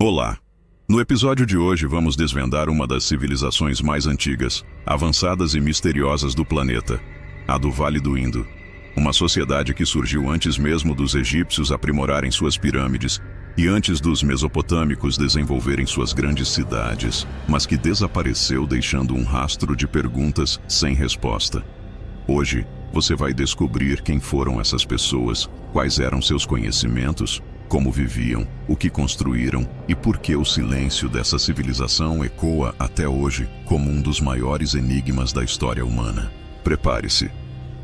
Olá! No episódio de hoje vamos desvendar uma das civilizações mais antigas, avançadas e misteriosas do planeta, a do Vale do Indo. Uma sociedade que surgiu antes mesmo dos egípcios aprimorarem suas pirâmides e antes dos mesopotâmicos desenvolverem suas grandes cidades, mas que desapareceu deixando um rastro de perguntas sem resposta. Hoje, você vai descobrir quem foram essas pessoas, quais eram seus conhecimentos, como viviam, o que construíram e por que o silêncio dessa civilização ecoa até hoje como um dos maiores enigmas da história humana. Prepare-se,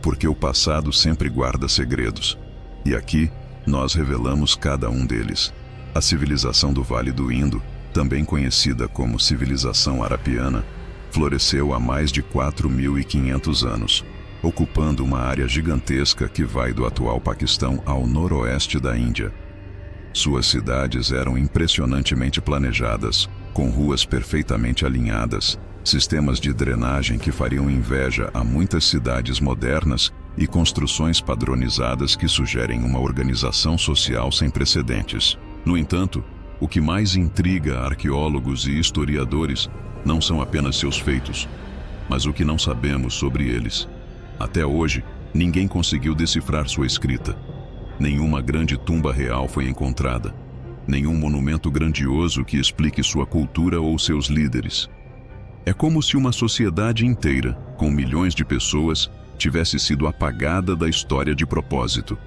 porque o passado sempre guarda segredos. E aqui, nós revelamos cada um deles. A civilização do Vale do Indo, também conhecida como civilização arapiana, floresceu há mais de 4.500 anos, ocupando uma área gigantesca que vai do atual Paquistão ao noroeste da Índia. Suas cidades eram impressionantemente planejadas, com ruas perfeitamente alinhadas, sistemas de drenagem que fariam inveja a muitas cidades modernas e construções padronizadas que sugerem uma organização social sem precedentes. No entanto, o que mais intriga arqueólogos e historiadores não são apenas seus feitos, mas o que não sabemos sobre eles. Até hoje, ninguém conseguiu decifrar sua escrita. Nenhuma grande tumba real foi encontrada. Nenhum monumento grandioso que explique sua cultura ou seus líderes. É como se uma sociedade inteira, com milhões de pessoas, tivesse sido apagada da história de propósito.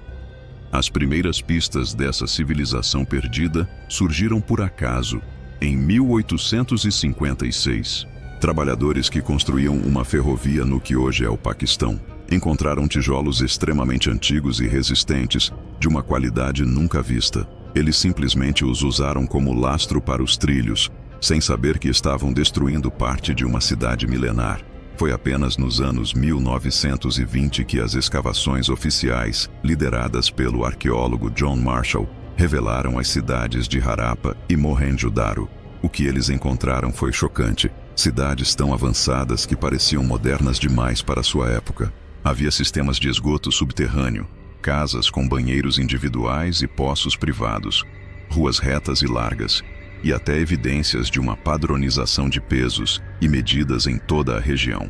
As primeiras pistas dessa civilização perdida surgiram por acaso, em 1856. Trabalhadores que construíam uma ferrovia no que hoje é o Paquistão encontraram tijolos extremamente antigos e resistentes, de uma qualidade nunca vista. Eles simplesmente os usaram como lastro para os trilhos, sem saber que estavam destruindo parte de uma cidade milenar. Foi apenas nos anos 1920 que as escavações oficiais, lideradas pelo arqueólogo John Marshall, revelaram as cidades de Harappa e Mohenjo-Daro. O que eles encontraram foi chocante. Cidades tão avançadas que pareciam modernas demais para sua época. Havia sistemas de esgoto subterrâneo, casas com banheiros individuais e poços privados, ruas retas e largas, e até evidências de uma padronização de pesos e medidas em toda a região.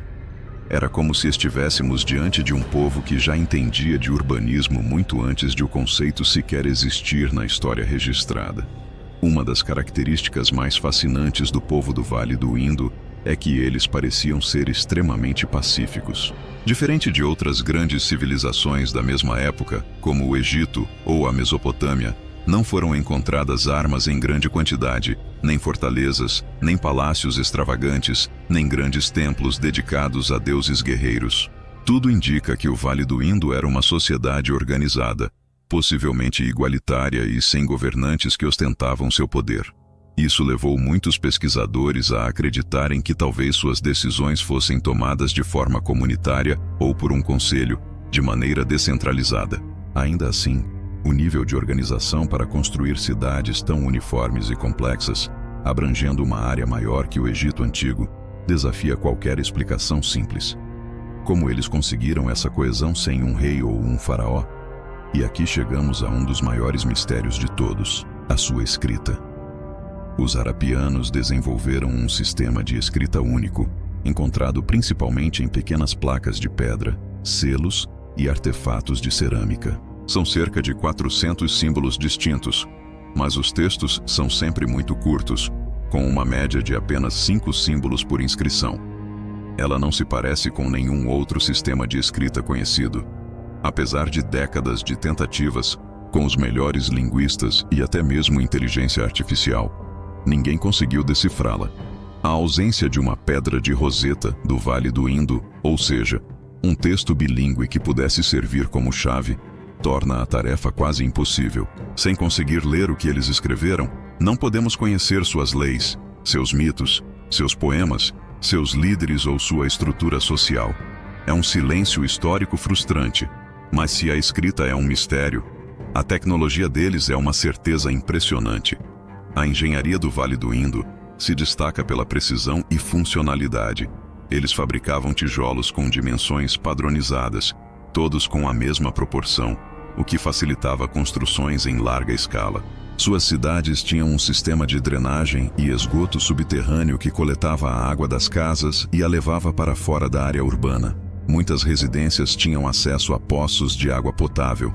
Era como se estivéssemos diante de um povo que já entendia de urbanismo muito antes de o conceito sequer existir na história registrada. Uma das características mais fascinantes do povo do Vale do Indo é que eles pareciam ser extremamente pacíficos. Diferente de outras grandes civilizações da mesma época, como o Egito ou a Mesopotâmia, não foram encontradas armas em grande quantidade, nem fortalezas, nem palácios extravagantes, nem grandes templos dedicados a deuses guerreiros. Tudo indica que o Vale do Indo era uma sociedade organizada, possivelmente igualitária e sem governantes que ostentavam seu poder. Isso levou muitos pesquisadores a acreditarem que talvez suas decisões fossem tomadas de forma comunitária ou por um conselho, de maneira descentralizada. Ainda assim, o nível de organização para construir cidades tão uniformes e complexas, abrangendo uma área maior que o Egito Antigo, desafia qualquer explicação simples. Como eles conseguiram essa coesão sem um rei ou um faraó? E aqui chegamos a um dos maiores mistérios de todos, a sua escrita. Os arapianos desenvolveram um sistema de escrita único, encontrado principalmente em pequenas placas de pedra, selos e artefatos de cerâmica. São cerca de 400 símbolos distintos, mas os textos são sempre muito curtos, com uma média de apenas 5 símbolos por inscrição. Ela não se parece com nenhum outro sistema de escrita conhecido. Apesar de décadas de tentativas, com os melhores linguistas e até mesmo inteligência artificial, ninguém conseguiu decifrá-la. A ausência de uma pedra de Roseta do Vale do Indo, ou seja, um texto bilíngue que pudesse servir como chave, torna a tarefa quase impossível. Sem conseguir ler o que eles escreveram, não podemos conhecer suas leis, seus mitos, seus poemas, seus líderes ou sua estrutura social. É um silêncio histórico frustrante, mas se a escrita é um mistério, a tecnologia deles é uma certeza impressionante. A engenharia do Vale do Indo se destaca pela precisão e funcionalidade. Eles fabricavam tijolos com dimensões padronizadas, todos com a mesma proporção, o que facilitava construções em larga escala. Suas cidades tinham um sistema de drenagem e esgoto subterrâneo que coletava a água das casas e a levava para fora da área urbana. Muitas residências tinham acesso a poços de água potável,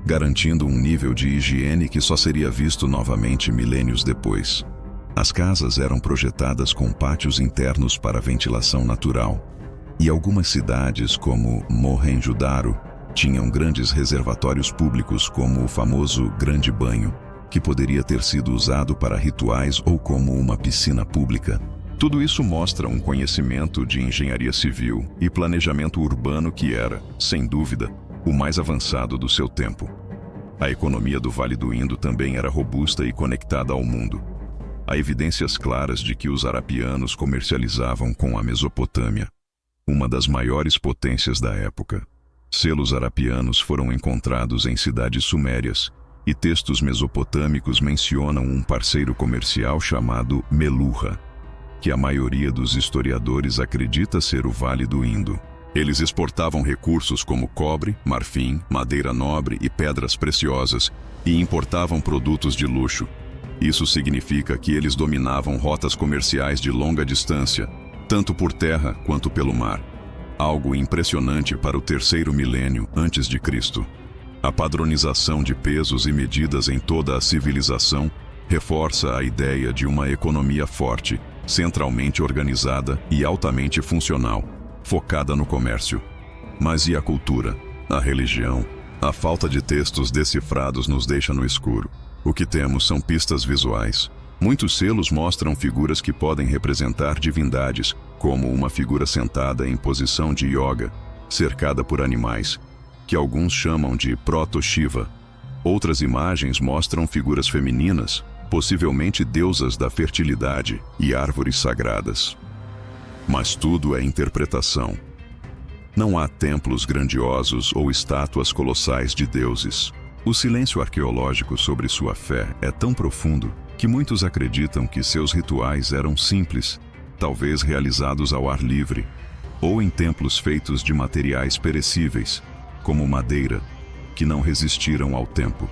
garantindo um nível de higiene que só seria visto novamente milênios depois. As casas eram projetadas com pátios internos para ventilação natural, e algumas cidades, como Mohenjo-Daro, tinham grandes reservatórios públicos como o famoso Grande Banho, que poderia ter sido usado para rituais ou como uma piscina pública. Tudo isso mostra um conhecimento de engenharia civil e planejamento urbano que era, sem dúvida, o mais avançado do seu tempo. A economia do Vale do Indo também era robusta e conectada ao mundo. Há evidências claras de que os arapianos comercializavam com a Mesopotâmia, uma das maiores potências da época. Selos arapianos foram encontrados em cidades sumérias, e textos mesopotâmicos mencionam um parceiro comercial chamado Meluhha, que a maioria dos historiadores acredita ser o Vale do Indo. Eles exportavam recursos como cobre, marfim, madeira nobre e pedras preciosas, e importavam produtos de luxo. Isso significa que eles dominavam rotas comerciais de longa distância, tanto por terra quanto pelo mar. Algo impressionante para o terceiro milênio antes de Cristo. A padronização de pesos e medidas em toda a civilização reforça a ideia de uma economia forte, centralmente organizada e altamente funcional, focada no comércio. Mas e a cultura? A religião? A falta de textos decifrados nos deixa no escuro. O que temos são pistas visuais. Muitos selos mostram figuras que podem representar divindades, como uma figura sentada em posição de yoga, cercada por animais, que alguns chamam de Proto-Shiva. Outras imagens mostram figuras femininas, possivelmente deusas da fertilidade e árvores sagradas. Mas tudo é interpretação. Não há templos grandiosos ou estátuas colossais de deuses. O silêncio arqueológico sobre sua fé é tão profundo que muitos acreditam que seus rituais eram simples, talvez realizados ao ar livre, ou em templos feitos de materiais perecíveis, como madeira, que não resistiram ao tempo.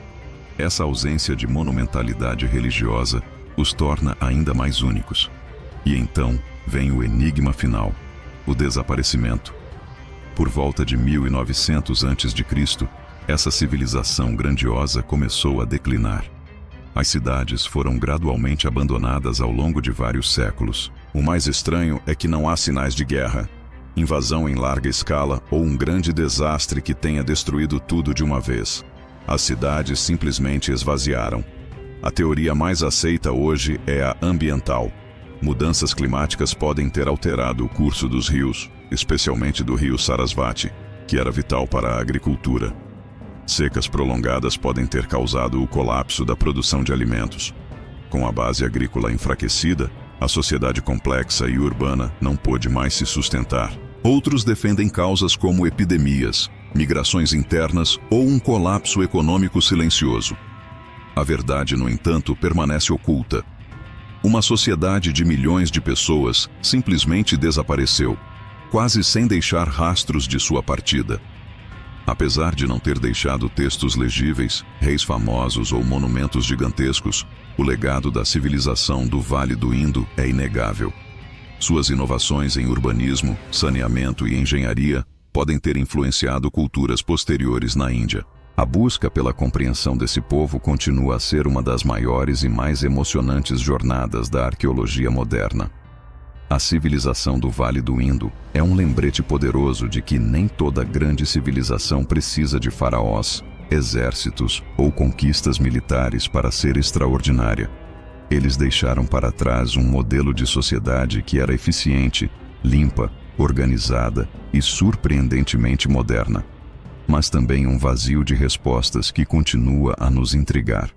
Essa ausência de monumentalidade religiosa os torna ainda mais únicos. E então vem o enigma final, o desaparecimento. Por volta de 1900 a.C., essa civilização grandiosa começou a declinar. As cidades foram gradualmente abandonadas ao longo de vários séculos. O mais estranho é que não há sinais de guerra, invasão em larga escala ou um grande desastre que tenha destruído tudo de uma vez. As cidades simplesmente esvaziaram. A teoria mais aceita hoje é a ambiental. Mudanças climáticas podem ter alterado o curso dos rios, especialmente do rio Sarasvati, que era vital para a agricultura. Secas prolongadas podem ter causado o colapso da produção de alimentos. Com a base agrícola enfraquecida, a sociedade complexa e urbana não pôde mais se sustentar. Outros defendem causas como epidemias, migrações internas ou um colapso econômico silencioso. A verdade, no entanto, permanece oculta. Uma sociedade de milhões de pessoas simplesmente desapareceu, quase sem deixar rastros de sua partida. Apesar de não ter deixado textos legíveis, reis famosos ou monumentos gigantescos, o legado da civilização do Vale do Indo é inegável. Suas inovações em urbanismo, saneamento e engenharia podem ter influenciado culturas posteriores na Índia. A busca pela compreensão desse povo continua a ser uma das maiores e mais emocionantes jornadas da arqueologia moderna. A civilização do Vale do Indo é um lembrete poderoso de que nem toda grande civilização precisa de faraós, exércitos ou conquistas militares para ser extraordinária. Eles deixaram para trás um modelo de sociedade que era eficiente, limpa, organizada e surpreendentemente moderna. Mas também um vazio de respostas que continua a nos intrigar.